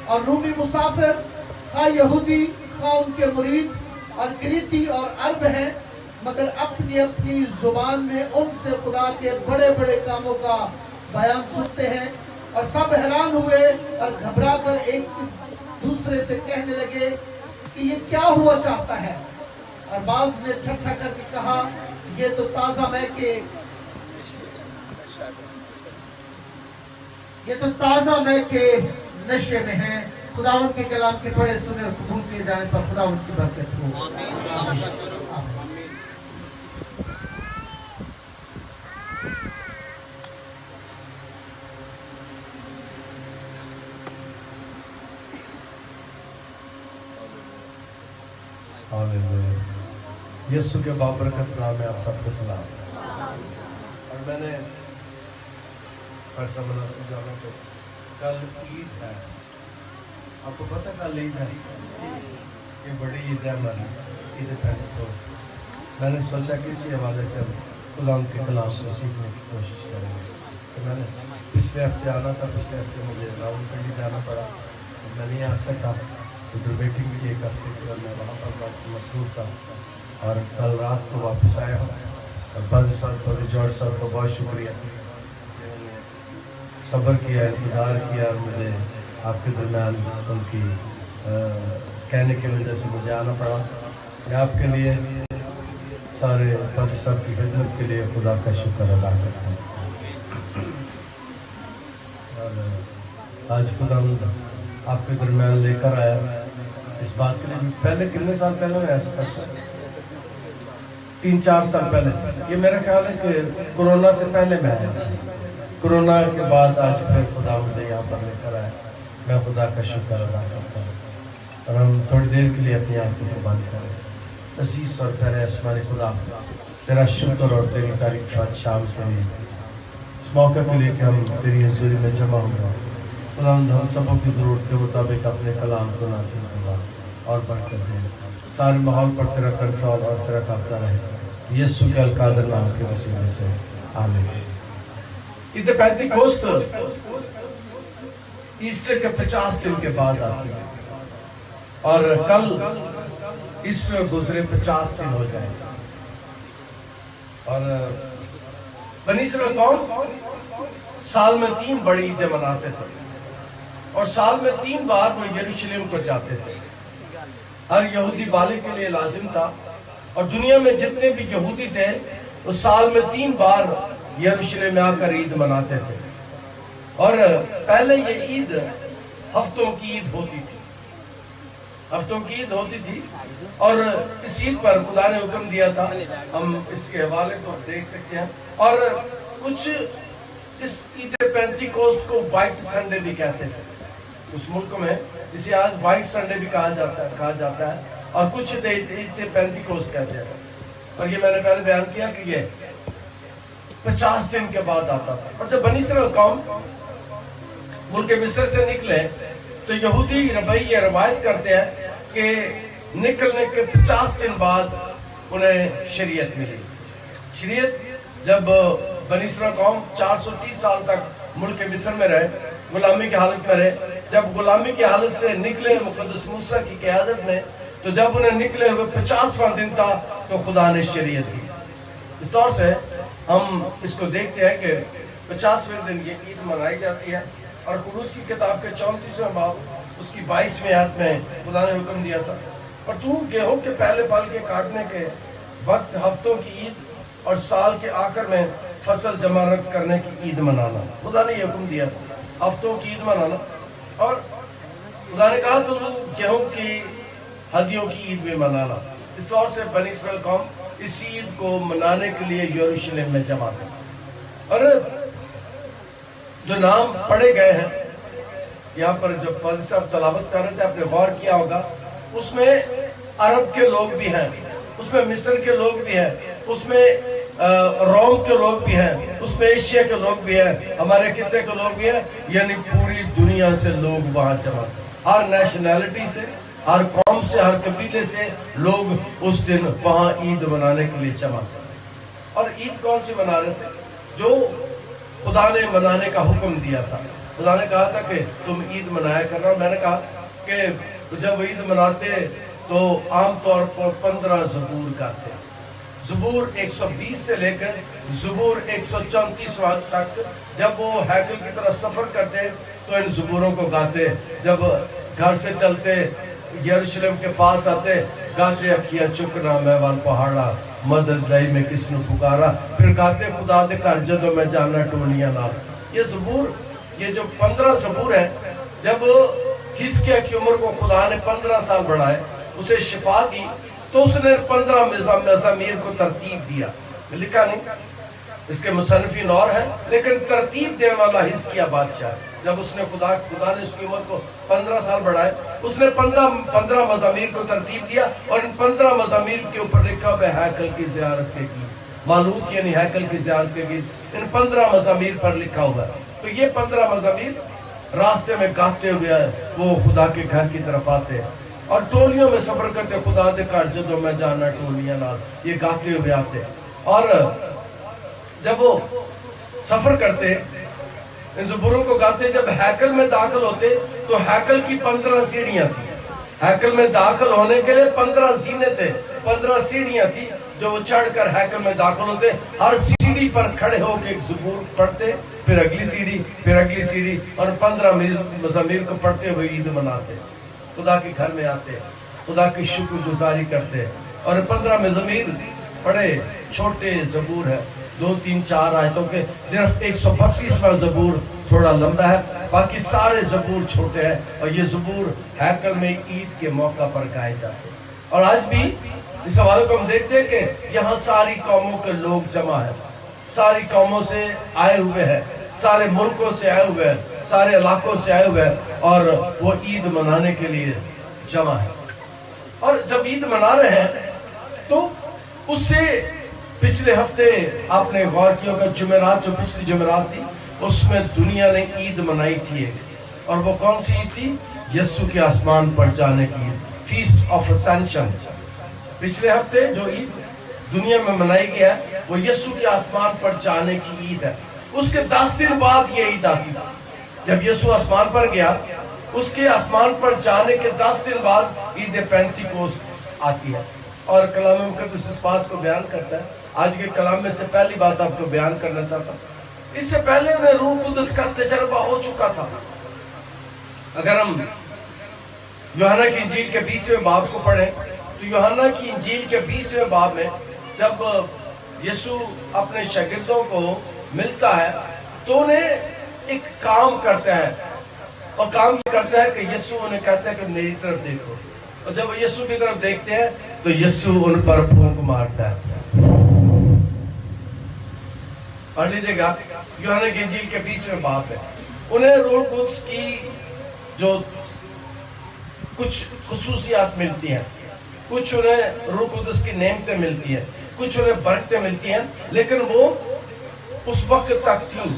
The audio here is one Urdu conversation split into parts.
اور رومی مسافر خواہ یہودی خواہ ان کے مرید اور کریتی اور عرب ہیں، مگر اپنی اپنی زبان میں ان سے خدا کے بڑے بڑے کاموں کا بیان سنتے ہیں، اور سب حیران ہوئے اور گھبرا کر ایک دوسرے سے کہنے لگے کہ یہ کیا ہوا چاہتا ہے؟ اور بعض نے ٹھٹھا کر کے کہا یہ تو تازہ مے کے نشے میں ہیں۔ خداوند کے کلام کے پڑھے سنے اور قبول کیے جانے پر خداوند کی برکت ہو۔ یسوع کے بابرکت نام میں آپ سب کو سلام۔ اور میں نے ایسا مناسب جانا کہ کل عید ہے، آپ کو پتہ کل عید ہے، یہ بڑی عید ہے ہماری، عید پینتیکوست۔ میں نے سوچا کہ اسی حوالے سے ہم کلام کے کلام کو سیکھنے کی کوشش کریں گے۔ تو میں نے پچھلے ہفتے آنا تھا، پچھلے ہفتے مجھے راولپنڈی جانا پڑا، میں نہیں آ سکا، ادھر میٹنگ بھی ایک ہفتے کی اور میں وہاں پر مصروف تھا، اور کل رات کو واپس آیا ہوں۔ اور بند صاحب اور جارج صاحب کو بہت شکریہ، صبر کیا، انتظار کیا، مجھے آپ کے درمیان ان کی کہنے کی وجہ سے مجھے آنا پڑا۔ میں آپ کے لیے سارے بند صاحب کی خدمت کے لیے خدا کا شکر ادا کرتا ہوں۔ اور آج خدا آپ کے درمیان لے کر آیا اس بات کے لیے، پہلے کتنے سال پہلے میں ایسا کرتا 3-4 سال پہلے، یہ میرا خیال ہے کہ کورونا سے پہلے میں آیا، کورونا کے بعد آج پھر خدا مجھے یہاں پر لے کر آیا۔ میں خدا کا شکر ادا کرتا ہوں، اور ہم تھوڑی دیر کے لیے اپنی آنکھوں کو بند کریں۔ عزیز اور پیارے آسمانی خدا، تیرا شکر اور تیری تعریف آج شام کے لیے، اس موقع کے لیے کہ ہم تیری حضوری میں جمع ہوئے۔ خدا ہم سبوں کی ضرورت کے مطابق اپنے کلام کو نازل ہوگا اور برکت دے، سارے ماحول پر تیرا کنٹرول اور تیرا قبضہ رہے، یسوع کے القادر نام کے وسیلے سے آمین۔ عید پینتیکوست ایسٹر کے 50 دن کے بعد آتی ہے، اور کل ایسٹر گزرے 50 دن ہو جائیں گے۔ اور بنی اسرائیل قوم سال میں 3 بڑی عیدیں مناتے تھے، اور سال میں 3 بار وہ یروشلم کو جاتے تھے۔ ہر یہودی بالغ کے لیے لازم تھا، اور دنیا میں جتنے بھی یہودی تھے وہ سال میں 3 بار یروشلم میں آ کر عید مناتے تھے۔ اور پہلے یہ عید ہفتوں کی عید ہوتی تھی، ہفتوں کی عید ہوتی تھی، اور اس عید پر خدا نے حکم دیا تھا، ہم اس کے حوالے کو دیکھ سکتے ہیں۔ اور کچھ اس عید پینتیکوست کو وائٹ سنڈے بھی کہتے ہیں، اس ملک میں اسے آج وائٹ سنڈے بھی کہا جاتا ہے، اور کچھ عید سے پینتیکوست کہتے ہیں۔ اور یہ میں نے پہلے بیان کیا کہ یہ 50 دن کے بعد آتا تھا۔ اور جب بنی اسرائیل قوم ملک مصر سے نکلے تو یہودی یہ روایت کرتے ہیں کہ نکلنے کے 50 دن بعد انہیں شریعت ملی۔ شریعت جب بنی اسرائیل قوم 430 سال تک ملک مصر میں رہے، غلامی کی حالت میں رہے، جب غلامی کی حالت سے نکلے مقدس موسیٰ کی قیادت میں، تو جب انہیں نکلے ہوئے 50واں دن تھا تو خدا نے شریعت دی۔ اس طور سے ہم اس کو دیکھتے ہیں کہ 50ویں دن یہ عید منائی جاتی ہے، اور خروج کی کتاب کے 34واں باب اس کی 22ویں آیت میں خدا نے حکم دیا تھا، اور تو گیہوں کے پہلے پھل کے کاٹنے کے وقت ہفتوں کی عید اور سال کے آخر میں فصل جمع کرنے کی عید منانا۔ خدا نے یہ حکم دیا تھا، ہفتوں کی عید منانا، اور خدا نے کہا تو گیہوں کی ہدیوں کی عید بھی منانا۔ اس طور سے بنی اسرائیل قوم اس عید کو منانے کے لیے یروشلم میں جمع تھا۔ اور جو نام پڑھے گئے ہیں یہاں پر، جو فاضل صاحب تلاوت کر رہے تھے، آپ نے غور کیا ہوگا، اس میں عرب کے لوگ بھی ہیں، اس میں مصر کے لوگ بھی ہیں، اس میں روم کے لوگ بھی ہیں، اس میں ایشیا کے لوگ بھی ہیں، ہمارے خطے کے لوگ بھی ہیں، یعنی پوری دنیا سے لوگ وہاں جمع تھے، ہر نیشنلٹی سے، ہر قوم سے، ہر قبیلے سے لوگ اس دن وہاں عید منانے کے لیے جمع تھے۔ اور عید کون سی منا رہے تھے؟ جو خدا نے منانے کا حکم دیا تھا۔ خدا نے کہا تھا کہ تم عید منایا کرنا. میں نے کہا کہ جب عید مناتے تو عام طور پر 15 زبور گاتے. زبور 120 سے لے کر زبور 134 تک جب وہ ہیکل کی طرف سفر کرتے تو ان زبوروں کو گاتے. جب گھر سے چلتے یروشلم کے پاس آتے گاتے اکھیا چکنا میوان پہاڑا مدد لئی میں کس نے پکارا. پھر گاتے خدا دے گھر جدوں میں جانا ٹونیاں نال. یہ زبور یہ جو 15 زبور ہیں جب حزقیہ کی عمر کو خدا نے 15 سال بڑھائے اسے شفا دی تو اس نے 15 مزامیر کو ترتیب دیا. لکھا نہیں اس کے مصنفین اور ہیں لیکن ترتیب دینے والا حزقیہ بادشاہ. جب اس نے خدا نے اس کی عمر کو 15 سال بڑھائے اس نے 15 مزامیر کو ترتیب دیا اور ان 15 مزامیر کے اوپر لکھا ہے ہیکل کی زیارت کے گیت. مالوت یعنی ہیکل کی زیارت کے گیت ان 15 مزامیر پر لکھا ہوا ہے. تو یہ 15 مزامیر راستے میں گاتے ہوئے وہ خدا کے گھر کی طرف آتے اور ٹولیوں میں سفر کرتے. خدا دے گھر جدوں میں جانا ٹولیاں نال یہ گاتے ہوئے آتے. اور جب وہ سفر کرتے ان زبوروں کو گاتے جب ہیکل میں داخل ہوتے تو ہیکل کی 15 سیڑھیاں تھیں. ہیکل میں داخل ہونے کے لیے 15 زینے تھے 15 سیڑھیاں تھی جو وہ چڑھ کر ہیکل میں داخل ہوتے. ہر سیڑھی پر کھڑے ہو کے ایک زبور پڑھتے پھر اگلی سیڑھی پھر اگلی سیڑھی اور 15 مزامیر کو پڑھتے ہوئے عید مناتے. خدا کے گھر میں آتے خدا کی شکر گزاری کرتے اور 15 مزامیر بڑے چھوٹے زبور ہے 2-3-4 آیتوں کے. صرف 132واں زبور تھوڑا لمبا ہے باقی سارے زبور چھوٹے ہیں اور یہ زبور ہیکل میں عید کے موقع پر گائے جاتے. اور آج بھی اس حوالے کو ہم دیکھتے ہیں کہ یہاں ساری قوموں کے لوگ جمع ہیں. ساری قوموں سے آئے ہوئے ہیں سارے ملکوں سے آئے ہوئے ہیں سارے علاقوں سے آئے ہوئے ہیں اور وہ عید منانے کے لیے جمع ہے. اور جب عید منا رہے ہیں تو اس سے پچھلے ہفتے آپ نے غور کیا ہوگا جمعرات جو پچھلی جمعرات تھی اس میں دنیا نے عید منائی تھی اور وہ کون سی عید تھی؟ یسوع کے آسمان پر جانے کی عید فیسٹ آف اسینشن. پچھلے ہفتے جو عید دنیا میں منائی گیا ہے وہ یسوع کے آسمان پر جانے کی عید ہے. اس کے 10 دن بعد یہ عید آتی تھی. جب یسوع آسمان پر گیا اس کے آسمان پر جانے کے 10 دن بعد عید پینتیکوست آتی ہے. اور کلام مقدس اس بات کو بیان کرتا ہے. آج کے کلام میں سے پہلی بات آپ کو بیان کرنا چاہتا ہوں. اس سے پہلے انہیں روح قدس کا تجربہ ہو چکا تھا. اگر ہم یوحنا کی انجیل کے 20ویں باب کو پڑھیں تو یوحنا کی انجیل کے 20ویں باب میں جب یسوع اپنے شاگردوں کو ملتا ہے تو انہیں ایک کام کرتا ہے اور کام یہ کرتا ہے کہ یسوع انہیں کہتا ہے کہ میری طرف دیکھو. اور جب وہ یسوع کی طرف دیکھتے ہیں تو یسوع ان پر پھونک مارتا ہے. پڑھ لیجیے گا یوحنا کی انجیل کے 20ویں باب ہے. انہیں روح قدس کی جو کچھ خصوصیات ملتی ہیں کچھ انہیں روح قدس کی نعمتیں ملتی ہیں کچھ انہیں برکتیں ملتی ہیں لیکن وہ اس وقت تک تھیں.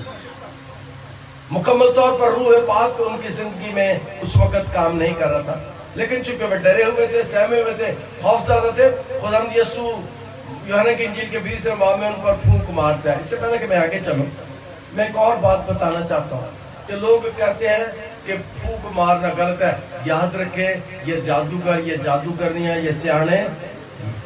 مکمل طور پر روح پاک ان کی زندگی میں اس وقت کام نہیں کر رہا تھا لیکن چونکہ وہ ڈرے ہوئے تھے سہمے ہوئے تھے خوف زدہ تھے خداوند یسوع یوحنا کی انجیل کے 20ویں باب میں ان پر پھونک مارتا ہے. اس سے پہلے کہ میں آگے چلوں میں ایک اور بات بتانا چاہتا ہوں کہ لوگ کہتے ہیں کہ پھونک مارنا غلط ہے. یاد رکھیں یہ جادوگر یہ جادوگرنیاں یہ سیانے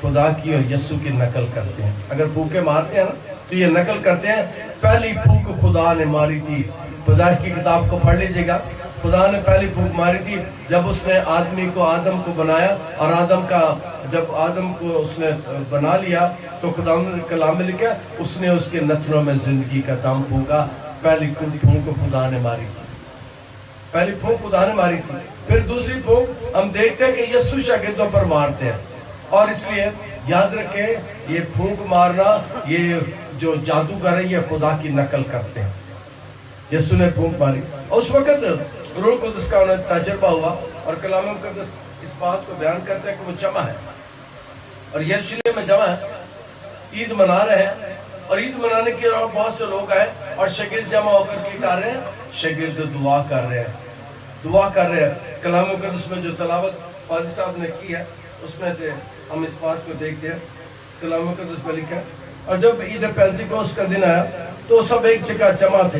خدا کی اور یسوع کی نقل کرتے ہیں. اگر پھونکے مارتے ہیں نا تو یہ نقل کرتے ہیں. پہلی پھونک خدا نے ماری تھی. پیدائش کی کتاب کو پڑھ لیجیے گا. خدا نے پہلی پھونک ماری تھی جب اس نے آدم کو بنایا اور جب آدم کو اس نے بنا لیا تو خدا نے کلام میں لکھا اس نے اس کے نتنوں میں زندگی کا دم پھونکا. پہلی پھونک خدا نے ماری تھی. پہلی پھونک خدا نے ماری تھی. پھر دوسری پھونک ہم دیکھتے ہیں کہ یسوع شاگردوں پر مارتے ہیں اور اس لیے یاد رکھیں یہ پھونک مارنا یہ جو جادوگر ہے یہ خدا کی نقل کرتے ہیں. یسوع نے پھونک ماری اور اس وقت روح قدس کا انہیں تجربہ ہوا اور کلام مقدس اس بات کو بیان کرتا ہے کہ وہ جمع ہے اور یروشلم میں جمع ہے عید منا رہے ہیں اور عید منانے کے اور بہت سے لوگ آئے اور شاگرد جمع ہو کر کے کر رہے ہیں شاگرد دعا کر رہے ہیں. کلام مقدس میں جو تلاوت قاضی صاحب نے کی ہے اس میں سے ہم اس بات کو دیکھتے ہیں. کلام مقدس میں لکھا ہے اور جب عید پینتیکوست کا دن آیا تو سب ایک جگہ جمع تھے.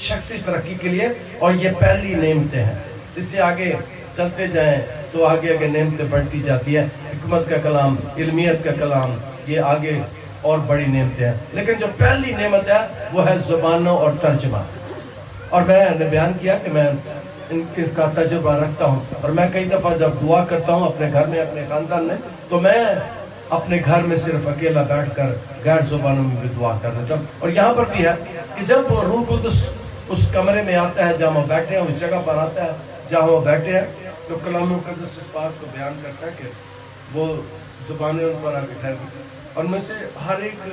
شخصی ترقی کے لیے اور یہ پہلی نعمتیں ہیں. اس سے آگے چلتے جائیں تو آگے آگے نعمتیں بڑھتی جاتی ہے. حکمت کا کلام، علمیت کا کلام، یہ آگے اور بڑی نعمتیں ہیں. لیکن جو پہلی نعمت ہے وہ ہے زبانوں اور ترجمہ. اور میں نے بیان کیا کہ میں اس کا تجربہ رکھتا ہوں، اور میں کئی دفعہ جب دعا کرتا ہوں اپنے گھر میں، اپنے خاندان میں، تو میں اپنے گھر میں صرف اکیلا بیٹھ کر غیر زبانوں میں بھی دعا کر دیتا ہوں. اور یہاں پر بھی ہے کہ جب روح القدس اس کمرے میں آتا ہے جہاں وہ بیٹھے ہیں، اس جگہ پر آتا ہے جہاں وہ بیٹھے ہیں، تو کلام مقدس اس بات کو بیان کرتا ہے کہ وہ زبانیں ان پر آ کے ٹھہری، اور میں سے ہر ایک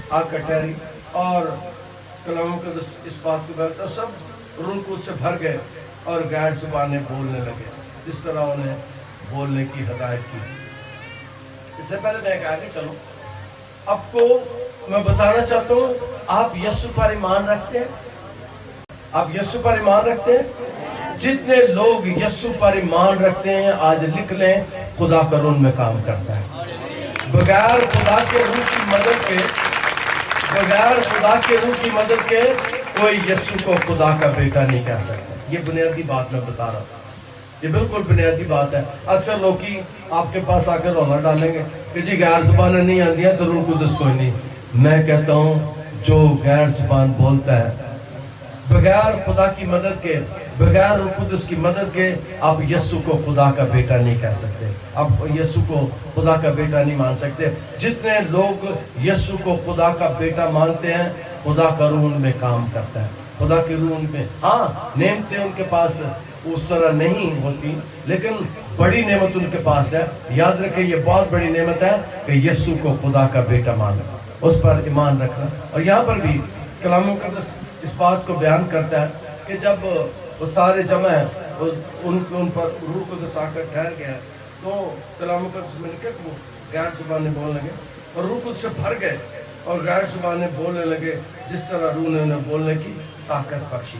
آ کر ٹھہری، اور کلام مقدس اس بات کو بیان کرتا، سب روح القدس سے بھر گئے اور غیر زبانیں بولنے لگے جس طرح انہیں بولنے کی ہدایت کی. اس سے پہلے میں آگے چلوں، آپ کو میں بتانا چاہتا ہوں، آپ یسوع پر ایمان رکھتے ہیں؟ آپ یسوع پر ایمان رکھتے ہیں؟ جتنے لوگ یسوع پر ایمان رکھتے ہیں آج لکھ لیں، خدا کا روح میں کام کرتا ہے. بغیر خدا کے روح کی مدد کے، بغیر خدا کے روح کی مدد کے کوئی یسوع کو خدا کا بیٹا نہیں کہہ سکتا. یہ بنیادی بات میں بتا رہا ہوں، یہ بالکل بنیادی بات ہے. اکثر لوگ آپ کے پاس آ کر رونا ڈالیں گے کہ جی غیر زبانیں نہیں آتی ہیں تو روح القدس کوئی نہیں. میں کہتا ہوں جو غیر زبان بولتا ہے بغیر خدا کی مدد کے، بغیر روح القدس کی مدد کے، آپ یسوع کو خدا کا بیٹا نہیں کہہ سکتے، آپ یسوع کو خدا کا بیٹا نہیں مان سکتے. جتنے لوگ یسوع کو خدا کا بیٹا مانتے ہیں، خدا کا روح ان میں کام کرتا ہے. خدا کی روح ان میں، ہاں نعمتیں ان کے پاس اس طرح نہیں ہوتی، لیکن بڑی نعمت ان کے پاس ہے. یاد رکھیں یہ بہت بڑی نعمت ہے کہ یسوع کو خدا کا بیٹا ماننا، اس پر ایمان رکھنا. اور یہاں پر بھی کلام مقدس اس بات کو بیان کرتا ہے کہ جب وہ سارے جمع ہیں، ان پر روح القدس آ کر ٹھہر گیا، تو کلام مقدس میں لکھا کہ وہ غیر زبانیں بولنے لگے اور روح القدس سے بھر گئے اور غیر زبانیں بولنے لگے جس طرح روح نے انہیں بولنے کی طاقت بخشی.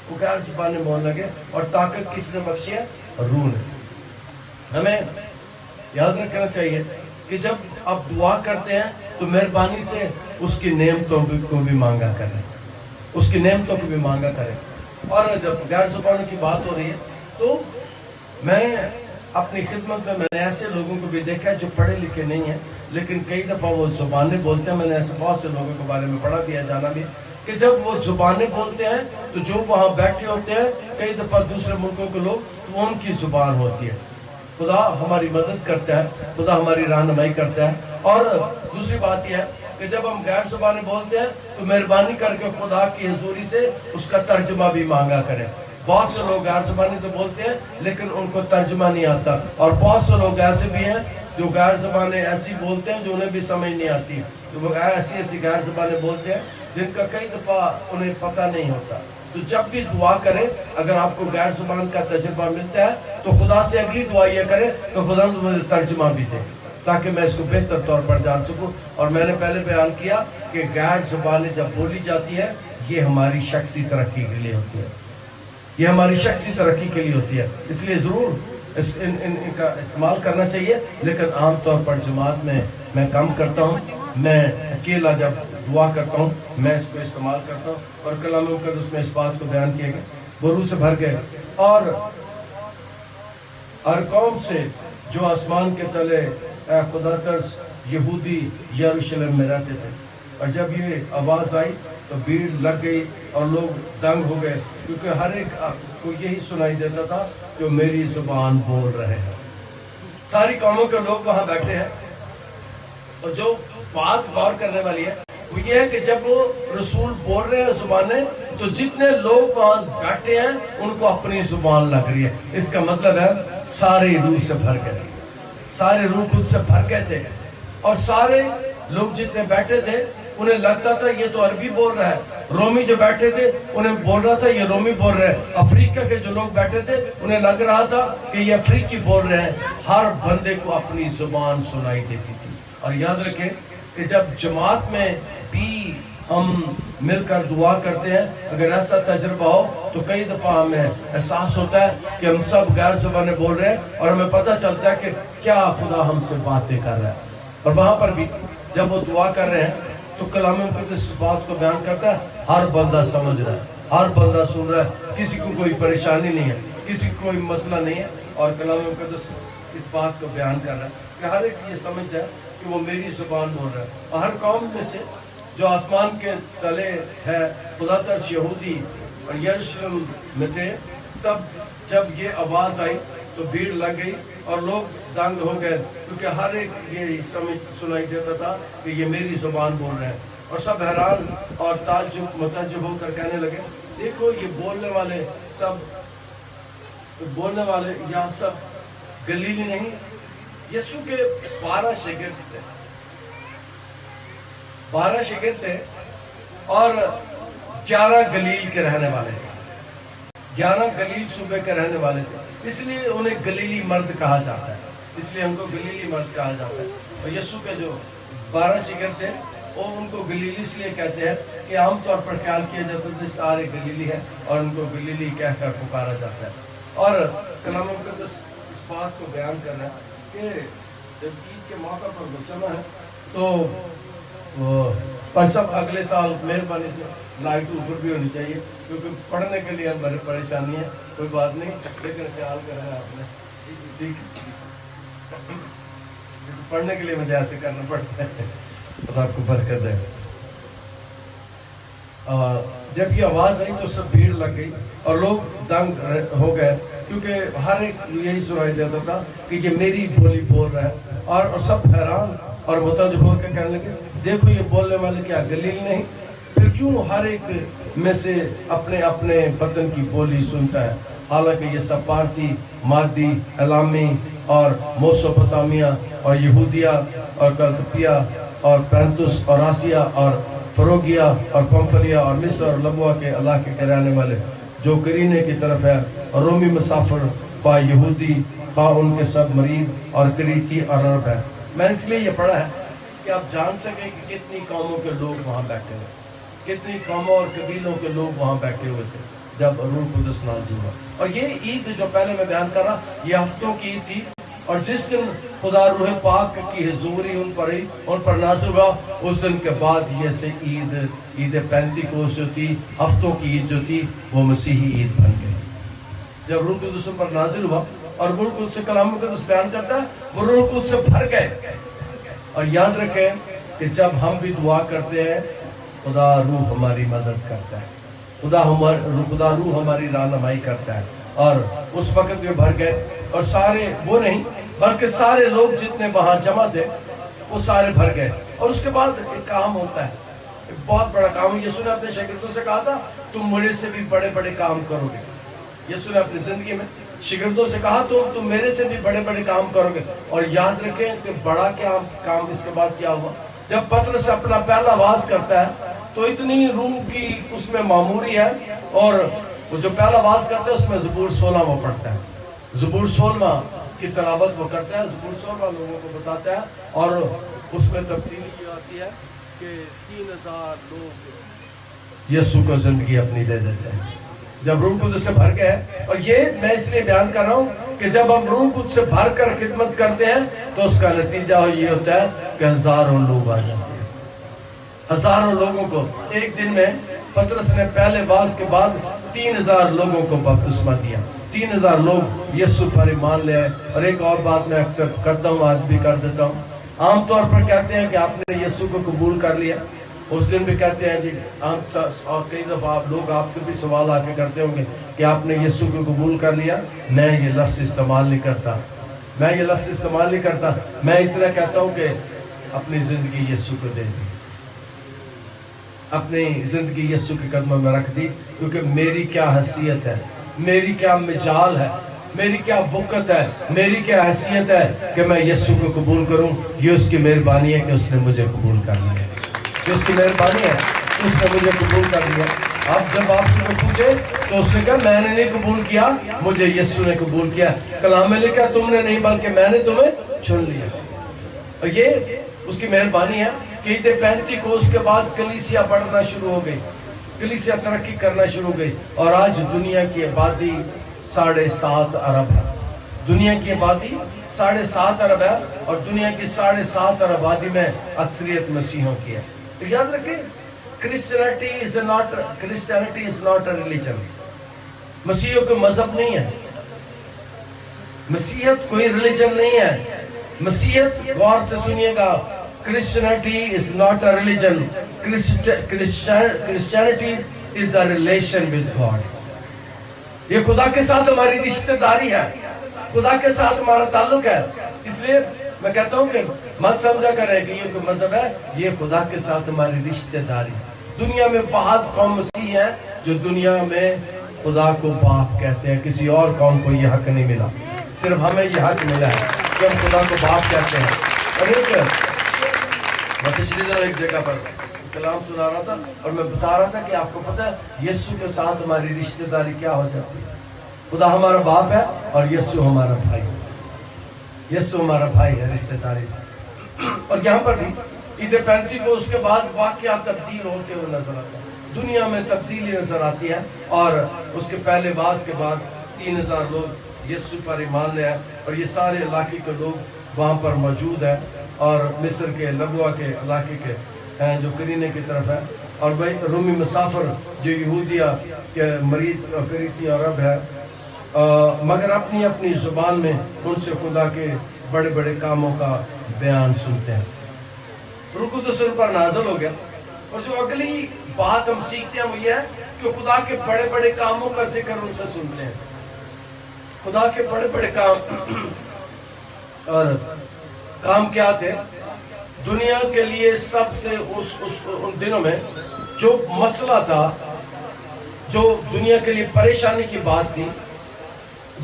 وہ غیر زبانیں بولنے لگے، اور طاقت کس نے بخشی ہے؟ روح نے. ہمیں یاد رکھنا چاہیے کہ جب آپ دعا کرتے ہیں تو مہربانی سے اس کی نعمتوں کو بھی مانگا کریں، اس کی نعمتوں کو بھی مانگا کریں. اور جب غیر زبانوں کی بات ہو رہی ہے تو میں اپنی خدمت میں نے ایسے لوگوں کو بھی دیکھا ہے جو پڑھے لکھے نہیں ہیں لیکن کئی دفعہ وہ زبانیں بولتے ہیں. میں نے ایسے بہت سے لوگوں کے بارے میں پڑھا بھی ہے، جانا بھی، کہ جب وہ زبانیں بولتے ہیں تو جو وہاں بیٹھے ہوتے ہیں کئی دفعہ دوسرے ملکوں کے لوگ، تو ان کی زبان ہوتی ہے. خدا ہماری مدد کرتا ہے، خدا ہماری رہنمائی کرتا ہے. اور دوسری بات یہ ہے کہ جب ہم غیر زبانیں بولتے ہیں تو مہربانی کر کے خدا کی حضوری سے اس کا ترجمہ بھی مانگا کریں. بہت سے لوگ غیر زبانیں تو بولتے ہیں لیکن ان کو ترجمہ نہیں آتا، اور بہت سے لوگ ایسے بھی ہیں جو غیر زبانیں ایسی بولتے ہیں جو انہیں بھی سمجھ نہیں آتی، تو وہ ایسی غیر زبانیں بولتے ہیں جن کا کئی دفعہ انہیں پتہ نہیں ہوتا. تو جب بھی دعا کریں، اگر آپ کو غیر زبان کا تجربہ ملتا ہے تو خدا سے اگلی دعا یہ کریں تو خدا مجھے ترجمہ بھی دے تاکہ میں اس کو بہتر طور پر جان سکوں. اور میں نے پہلے بیان کیا کہ غیر زبانیں جب بولی جاتی ہے یہ ہماری شخصی ترقی کے لیے ہوتی ہے، یہ ہماری شخصی ترقی کے لیے ہوتی ہے. اس لیے ضرور ان کا استعمال کرنا چاہیے، لیکن عام طور پر جماعت میں کام کرتا ہوں، میں اکیلا جب دعا کرتا ہوں میں اس کو استعمال کرتا ہوں. اور کلام مقدس میں اس بات کو بیان کیا گیا، وہ روح سے بھر گئے اور ہر قوم سے جو آسمان کے تلے اے خدا ترس یہودی یروشلم میں رہتے تھے. اور جب یہ آواز آئی تو بھیڑ لگ گئی اور لوگ دنگ ہو گئے، کیونکہ ہر ایک کو یہی سنائی دیتا تھا جو میری زبان بول رہے ہیں. ساری قوموں کے لوگ وہاں بیٹھے ہیں، اور جو بات غور کرنے والی ہے وہ یہ ہے کہ جب وہ رسول بول رہے ہیں زبانیں تو جتنے لوگ وہاں بیٹھے ہیں ان کو اپنی زبان لگ رہی ہے. اس کا مطلب ہے سارے روح سے بھر گئے، سارے روح خود سے بھر گئے تھے، اور سارے لوگ جتنے بیٹھے تھے انہیں لگتا تھا یہ تو عربی بول رہا ہے. رومی جو بیٹھے تھے انہیں بول رہا تھا یہ رومی بول رہے ہیں. افریقہ کے جو لوگ بیٹھے تھے انہیں لگ رہا تھا کہ یہ افریقی بول رہے ہیں. ہر بندے کو اپنی زبان سنائی دیتی تھی. اور یاد رکھیں کہ جب جماعت میں بھی ہم مل کر دعا کرتے ہیں، اگر ایسا تجربہ ہو تو کئی دفعہ ہمیں احساس ہوتا ہے کہ ہم سب غیر زبانیں بول رہے ہیں اور ہمیں پتہ چلتا ہے کہ کیا خدا ہم سے باتیں کر رہا ہے. اور وہاں پر بھی جب وہ دعا کر رہے ہیں تو کلام مقدس اس بات کو بیان کرتا ہے ہر بندہ سمجھ رہا ہے، ہر بندہ سن رہا ہے، کسی کو کوئی پریشانی نہیں ہے، کسی کو کوئی مسئلہ نہیں ہے، اور کلام مقدس اس بات کو بیان کر رہا ہے کہ ہر ایک یہ سمجھتا ہے کہ وہ میری زبان بول رہا ہے۔ اور ہر قوم میں سے جو آسمان کے تلے ہے، خدا ترس یہودی اور یروشلم میں تھے، سب جب یہ آواز آئی تو بھیڑ لگ گئی اور لوگ دنگ ہو گئے، کیونکہ ہر ایک یہ سمجھ سنائی دیتا تھا کہ یہ میری زبان بول رہے ہیں، اور سب حیران اور تعجب متعجب ہو کر کہنے لگے، دیکھو یہ بولنے والے یہاں سب گلیلی نہیں؟ یسوع کے 12 شاگرد تھے، 12 شاگرد تھے اور 11 گلیل کے رہنے والے تھے، 11 گلیل صوبے کے رہنے والے تھے، اس لیے انہیں گلیلی مرد کہا جاتا ہے، اس لیے ان کو گلیلی مرد کہا جاتا ہے۔ اور یسوع کے جو 12 شاگرد تھے وہ ان کو گلیلی اس لیے کہتے ہیں کہ عام طور پر خیال کیا جاتا ہے سارے گلیلی ہیں اور ان کو گلیلی کہہ کر پکارا جاتا ہے۔ اور کلام مقدس اس بات کو بیان کر رہا ہے کہ جب عید کے موقع پر بچنا ہے تو پر سب اگلے سال مہربانی سے لائٹ اوپر بھی ہونی چاہیے، کیونکہ پڑھنے کے لیے ہماری پریشانی ہے، کوئی بات نہیں، لیکن خیال کرنا ہے آپ نے، ٹھیک پڑھنے کے لیے مجھے ایسے کرنا پڑتا ہے، خدا آپ کو برکت دے۔ جب یہ آواز آئی تو سب بھیڑ لگ گئی اور لوگ دنگ ہو گئے، کیونکہ ہر ایک یہی سنائی دیتا تھا کہ یہ میری بولی بول رہا ہے، اور سب حیران اور متعجب ہو کے کہنے لگے، دیکھو یہ بولنے والے کیا گلیل نہیں؟ پھر کیوں ہر ایک میں سے اپنے اپنے وطن کی بولی سنتا ہے؟ حالانکہ یہ سب پارتی، مادی، الامی اور موسوپوتامیہ اور یہودیہ اور کلدپیہ اور پینتس اور آسیہ اور فروگیا اور پمفلیا اور مصر اور لبوا کے علاقے کے رہنے والے جو کرینے کی طرف ہے، اور رومی مسافر با یہودی خواہ ان کے سب مرید اور کریتی اور عرب ہے۔ میں اس لیے یہ پڑھا ہے کہ آپ جان سکیں کہ کتنی قوموں کے لوگ وہاں بیٹھے ہوئے، کتنی قوموں اور قبیلوں کے لوگ وہاں بیٹھے ہوئے تھے جب روح القدس نازل ہوا۔ اور یہ عید جو پہلے میں بیان کر رہا، یہ ہفتوں کی عید تھی، اور جس دن خدا روح پاک کی حضوری ان پر نازل ہوا، اس دن کے بعد یہ سے عید پینتیکوس جو تھی، ہفتوں کی عید جو تھی، وہ مسیحی عید بن گئی۔ جب روح القدس پر نازل ہوا، اور روح القدس سے کلام مقدس بیان کرتا ہے، وہ روح القدس سے بھر گئے۔ اور یاد رکھیں کہ جب ہم بھی دعا کرتے ہیں، خدا روح ہماری مدد کرتا ہے، خدا روح ہماری رہنمائی کرتا ہے، اور اس وقت وہ بھر گئے، اور سارے وہ نہیں بلکہ سارے لوگ جتنے وہاں جمع تھے وہ سارے بھر گئے۔ اور اس کے بعد ایک کام ہوتا ہے، ایک بہت بڑا کام۔ یسوع نے اپنے شاگردوں سے کہا تھا، تم مجھ سے بھی بڑے بڑے کام کرو گے۔ یسوع نے اپنی زندگی میں شاگردوں سے کہا تم میرے سے بھی بڑے بڑے کام کرو گے۔ اور یاد رکھیں کہ بڑا کام اس کے بعد کیا ہوا؟ جب پطرس اپنا پہلا آواز کرتا ہے تو اتنی روح کی اس میں معموری ہے، اور وہ جو پہلا آواز کرتا ہے اس میں زبور 16 وہ پڑھتا ہے، زبور 16 کی تلاوت وہ کرتا ہے، زبور 16 لوگوں کو بتاتا ہے، اور اس میں تبدیلی یہ آتی ہے کہ 3000 لوگ یسوع کو زندگی اپنی دے دیتے ہیں جب روح القدس سے بھر گئے۔ اور یہ میں اس لیے بیان کر رہا ہوں کہ جب ہم روح القدس سے بھر کر خدمت کرتے ہیں تو اس کا نتیجہ یہ ہوتا ہے کہ ہزاروں لوگ آ جاتے ہیں، ہزاروں لوگوں کو ایک دن میں۔ پطرس نے پہلے واز کے بعد 3000 لوگوں کو بپتسمہ دیا، 3000 لوگ یسوع پر ایمان لے آئے۔ اور ایک اور بات میں اکثر کرتا ہوں، آج بھی کر دیتا ہوں، عام طور پر کہتے ہیں کہ آپ نے یسوع کو قبول کر لیا، اس دن بھی کہتے ہیں جی، اور کئی دفعہ لوگ آپ سے بھی سوال آ کے کرتے ہوں گے کہ آپ نے یسوع کو قبول کر لیا۔ میں یہ لفظ استعمال نہیں کرتا، میں اتنا کہتا ہوں کہ اپنی زندگی یسوع کو دے دی، اپنی زندگی یسوع کے قدموں میں رکھ دی، کیونکہ میری کیا حیثیت ہے، میری کیا مجال ہے، میری کیا وقت ہے، میری کیا حیثیت ہے کہ میں یسوع کو قبول کروں۔ یہ اس کی مہربانی ہے کہ اس نے مجھے قبول کر لیا، یہ اس کی مہربانی ہے کہ اس نے مجھے قبول کر لیا۔ اب جب آپ سے کوئی پوچھے تو اس نے کہا میں نے نہیں قبول کیا، مجھے یسوع نے قبول کیا۔ کلام میں لکھا تم نے نہیں بلکہ میں نے تمہیں چن لیا۔ اور یہ اس کی مہربانی ہے کہ عید پینتیکوس کے بعد کلیسیا بڑھنا شروع ہو گئی، کلیسیا ترقی کرنا شروع ہو گئی، اور آج دنیا کی آبادی 7.5 ارب ہے۔ دنیا کی آبادی 7.5 ارب ہے، اور دنیا کی 7.5 ارب آبادی میں اکثریت مسیحوں کی ہے۔ تو یاد رکھیں Christianity is not a religion. مسیحیوں کو مذہب نہیں ہے. مسیحیت کوئی ریلیجن نہیں ہے. مسیحیت غور سے سنیے گا, Christianity is not a religion. Christianity is a relation with God. یہ خدا کے ساتھ ہماری رشتہ داری ہے, خدا کے ساتھ ہمارا تعلق ہے. اس لیے میں کہتا ہوں کہ مت سمجھا کریں کہ یہ کوئی مذہب ہے, یہ خدا کے ساتھ ہماری رشتہ داری. دنیا میں بہت قوم مسیح ہیں جو دنیا میں خدا کو باپ کہتے ہیں, کسی اور قوم کو یہ حق نہیں ملا, صرف ہمیں یہ حق ملا ہے کہ ہم خدا کو باپ کہتے ہیں. اور میں پچھلی دن ایک جگہ پر کلام سنا رہا تھا اور میں بتا رہا تھا کہ آپ کو پتہ ہے یسوع کے ساتھ ہماری رشتہ داری کیا ہو جاتی ہے. خدا ہمارا باپ ہے اور یسوع ہمارا بھائی, یسوع ہمارا بھائی ہے, رشتہ داری. اور یہاں پر بھی عید پینتی کو اس کے بعد واقعہ تبدیل ہوتے ہوئے نظر آتا ہے. دنیا میں تبدیلی نظر آتی ہے اور اس کے پہلے باز کے بعد 3000 لوگ یسوع پر ایمان لے آئے اور یہ سارے علاقے کے لوگ وہاں پر موجود ہیں اور مصر کے لبوا کے علاقے کے ہیں جو کرینے کی طرف ہے, اور بھائی رومی مسافر جو یہودیہ کے مرید کریتی عرب ہے, مگر اپنی اپنی زبان میں ان سے خدا کے بڑے بڑے کاموں کا بیان سنتے ہیں. روح القدس ان پر نازل ہو گیا اور جو اگلی بات ہم سیکھتے ہیں وہ یہ ہے کہ خدا کے بڑے بڑے کاموں کا ذکر ان سے سنتے ہیں. خدا کے بڑے بڑے کام, اور کام کیا تھے؟ دنیا کے لیے سب سے ان دنوں میں جو مسئلہ تھا, جو دنیا کے لیے پریشانی کی بات تھی,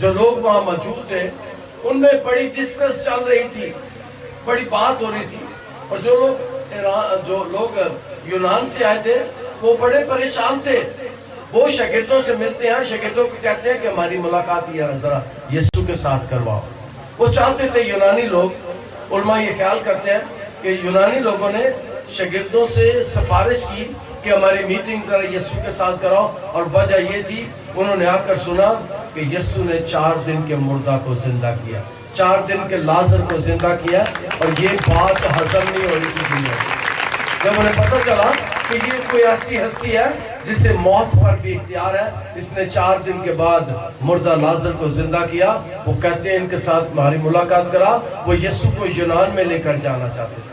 جو لوگ وہاں موجود تھے ان میں بڑی ڈسکس چل رہی تھی, بڑی بات ہو رہی تھی. اور جو لوگ یونان سے آئے تھے وہ بڑے پریشان تھے. وہ شاگردوں سے ملتے ہیں, شاگردوں کو کہتے ہیں کہ ہماری ملاقات یا ذرا یسوع کے ساتھ کرواؤ. وہ چاہتے تھے یونانی لوگ, علماء یہ خیال کرتے ہیں کہ یونانی لوگوں نے شاگردوں سے سفارش کی کہ ہماری میٹنگ ذرا یسوع کے ساتھ کراؤ, اور وجہ یہ تھی انہوں نے آ کر سنا کہ یسوع نے 4 دن کے مردہ کو زندہ کیا, 4 دن کے لازر کو زندہ کیا, اور یہ بات ہضم نہیں ہو رہی تھی دنیا میں. جب انہیں پتہ چلا کہ یہ کوئی ایسی ہستی ہے جسے موت پر بھی اختیار ہے, اس نے 4 دن کے بعد مردہ لازر کو زندہ کیا, وہ کہتے ہیں ان کے ساتھ ہماری ملاقات کرا. وہ یسوع کو یونان میں لے کر جانا چاہتے تھے.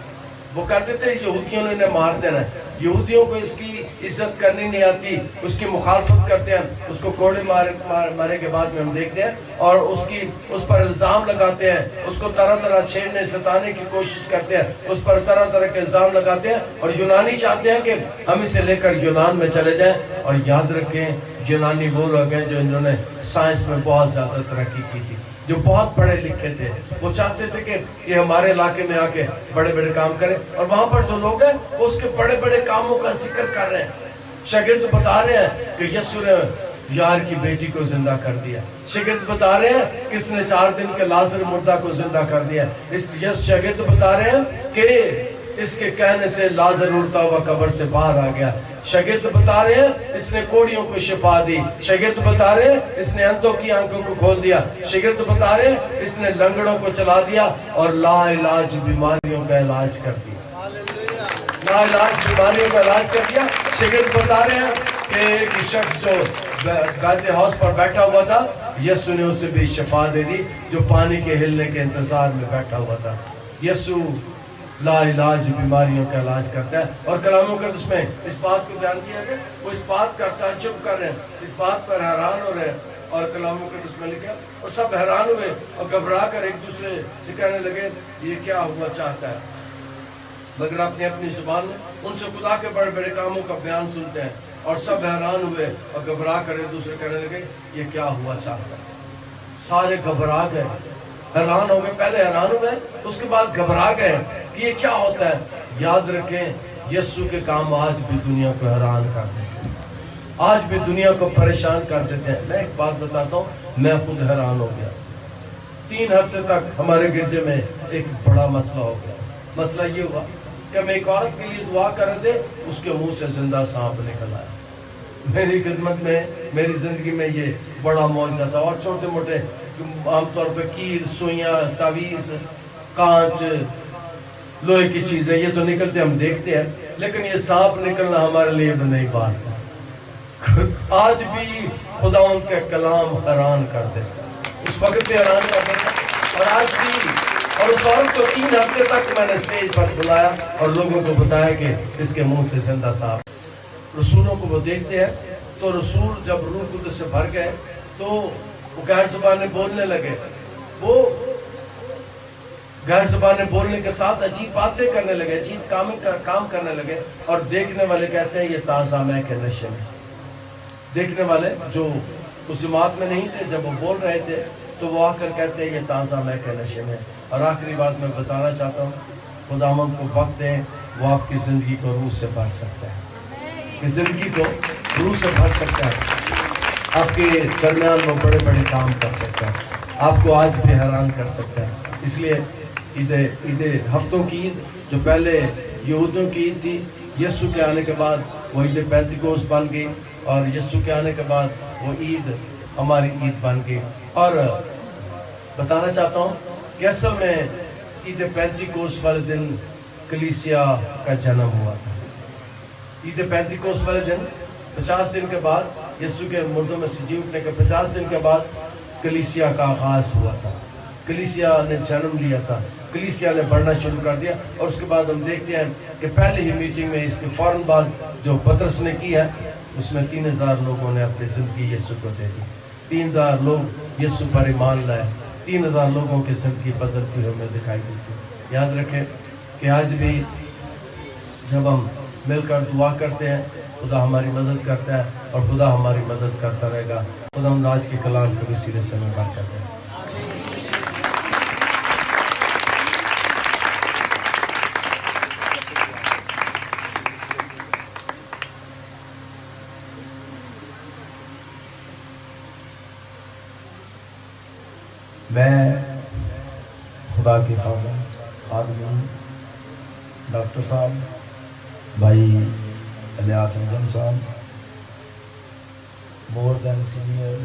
وہ کہتے تھے یہودیوں نے انہیں مار دینا ہے, یہودیوں کو اس کی عزت کرنی نہیں آتی, اس کی مخالفت کرتے ہیں, اس کو کوڑے مارے کے بعد میں ہم دیکھتے ہیں, اور اس پر الزام لگاتے ہیں, اس کو طرح طرح چھیڑنے ستانے کی کوشش کرتے ہیں, اس پر طرح طرح کے الزام لگاتے ہیں. اور یونانی چاہتے ہیں کہ ہم اسے لے کر یونان میں چلے جائیں. اور یاد رکھیں یونانی وہ لوگ ہیں جو انہوں نے سائنس میں بہت زیادہ ترقی کی تھی, جو بہت پڑھے لکھے تھے. وہ چاہتے تھے کہ یہ ہمارے علاقے میں آ کے بڑے بڑے کام کریں, اور وہاں پر جو لوگ ہیں وہ اس کے بڑے بڑے کاموں کا ذکر کر رہے ہیں. شاگرد بتا رہے ہیں کہ یسوع نے یار کی بیٹی کو زندہ کر دیا. شاگرد بتا رہے ہیں کہ اس نے 4 دن کے لازر مردہ کو زندہ کر دیا. شاگرد بتا رہے ہیں کہ اس کے کہنے سے لازر اڑتا ہوا قبر سے باہر آ گیا. شاگرد بتا رہے ہیں اس نے کوڑیوں کو شفا دی. شاگرد بتا رہے ہیں اس نے اندھوں کی آنکھوں کو کھول دیا. شاگرد بتا رہے ہیں اس نے لنگڑوں کو چلا دیا اور لا علاج بیماریوں کا علاج کر دیا. لا علاج بیماریوں کا علاج کر دیا. شاگرد بتا رہے ہیں کہ ایک شخص جو گاتے ہاؤس پر بیٹھا ہوا تھا, یسوع نے اسے بھی شفا دے دی, جو پانی کے ہلنے کے انتظار میں بیٹھا ہوا تھا. یسوع لا علاج بیماریوں کا علاج کرتا ہے. اور کلام مقدس میں اس بات کو بیان کیا گیا, وہ اس بات کا تعجب کر رہے ہیں, اس بات پر حیران ہو رہے ہیں. اور کلام مقدس میں لکھا اور سب حیران ہوئے اور گھبرا کر ایک دوسرے سے کہنے لگے یہ کیا ہوا چاہتا ہے. مگر اپنی اپنی زبان میں ان سے خدا کے بڑے بڑے کاموں کا بیان سنتے ہیں, اور سب حیران ہوئے اور گھبرا کر ایک دوسرے کہنے لگے یہ کیا ہوا چاہتا ہے. سارے گھبرا گئے, حیران ہو گئے. پہلے حیران ہوئے, اس کے بعد گھبرا گئے کہ یہ کیا ہوتا ہے. یاد رکھیں یسوع کے کام آج بھی دنیا کو حیران کر دیتے ہیں, آج بھی دنیا کو پریشان کر دیتے ہیں. میں ایک بات بتاتا ہوں, میں خود حیران ہو گیا. 3 ہفتے تک ہمارے گرجے میں ایک بڑا مسئلہ ہو گیا. مسئلہ یہ ہوا کہ ہم ایک عورت کے لیے دعا کر رہے تھے, اس کے منہ سے زندہ سانپ نکل آیا. میری خدمت میں, میری زندگی میں یہ بڑا معجزہ تھا. اور چھوٹے موٹے عام طور پہ کیل, سوئیاں, تعویذ, کانچ, لوہے کی چیزیں یہ تو نکلتے ہم دیکھتے ہیں, لیکن یہ سانپ نکلنا ہمارے لیے بھی نئی بات ہے. آج بھی خدا ان کے کلام حیران کر دیتا، اس وقت بھی حیران کر دیتا، اور آج بھی. اور اس عورت کو 3 ہفتے تک میں نے اسٹیج پر بلایا اور لوگوں کو بتایا کہ اس کے منہ سے زندہ سانپ. رسولوں کو وہ دیکھتے ہیں تو رسول جب روح قدس سے بھر گئے تو وہ غیر زبانیں بولنے لگے. وہ غیر زبانیں بولنے کے ساتھ عجیب باتیں کرنے لگے، عجیب کام کرنے لگے. اور دیکھنے والے کہتے ہیں یہ تازہ مے کے نشے میں. دیکھنے والے جو اس جماعت میں نہیں تھے، جب وہ بول رہے تھے تو وہ آ کر کہتے ہیں یہ تازہ مے کے نشے میں. اور آخری بات میں بتانا چاہتا ہوں، خداوند کو وقت دیں، وہ آپ کی زندگی کو روح سے بھر سکتا ہے، کہ زندگی کو روح سے بھر سکتا ہے. آپ کے درمیان وہ بڑے بڑے کام کر سکتا ہے، آپ کو آج بھی حیران کر سکتا ہے. اس لیے عید ہفتوں کی عید جو پہلے یہودیوں کی عید تھی، یسوع کے آنے کے بعد وہ عید پینتیکوس بن گئی، اور یسوع کے آنے کے بعد وہ عید ہماری عید بن گئی. اور بتانا چاہتا ہوں کہ اصل میں عید پینتیکوس والے دن کلیسیا کا جنم ہوا تھا. عید پینتیکوس والے دن 50 دن کے بعد، یسوع کے مردوں میں سے جی اٹھنے کے 50 دن کے بعد کلیسیا کا آغاز ہوا تھا. کلیسیا نے جنم لیا تھا، کلیسیا نے بڑھنا شروع کر دیا. اور اس کے بعد ہم دیکھتے ہیں کہ پہلی ہی میٹنگ میں اس کے فوراً بعد جو پطرس نے کی ہے، اس میں 3000 لوگوں نے اپنی زندگی یسوع کو دے دی. 3000 لوگ یسوع پر ایمان لائے. 3000 لوگوں کی زندگی بدلتی ہوئی ہمیں دکھائی دیتی. یاد رکھیں کہ آج بھی جب ہم مل کر دعا کرتے ہیں، خدا ہماری مدد کرتا ہے، اور خدا ہماری مدد کرتا رہے گا. خدا ہم آج کے کلام کو وسیلے سے میں بات کرتے ہیں. میں خدا کے خادم ڈاکٹر صاحب بھائی الیاس انجم صاحب، مور دین سینئر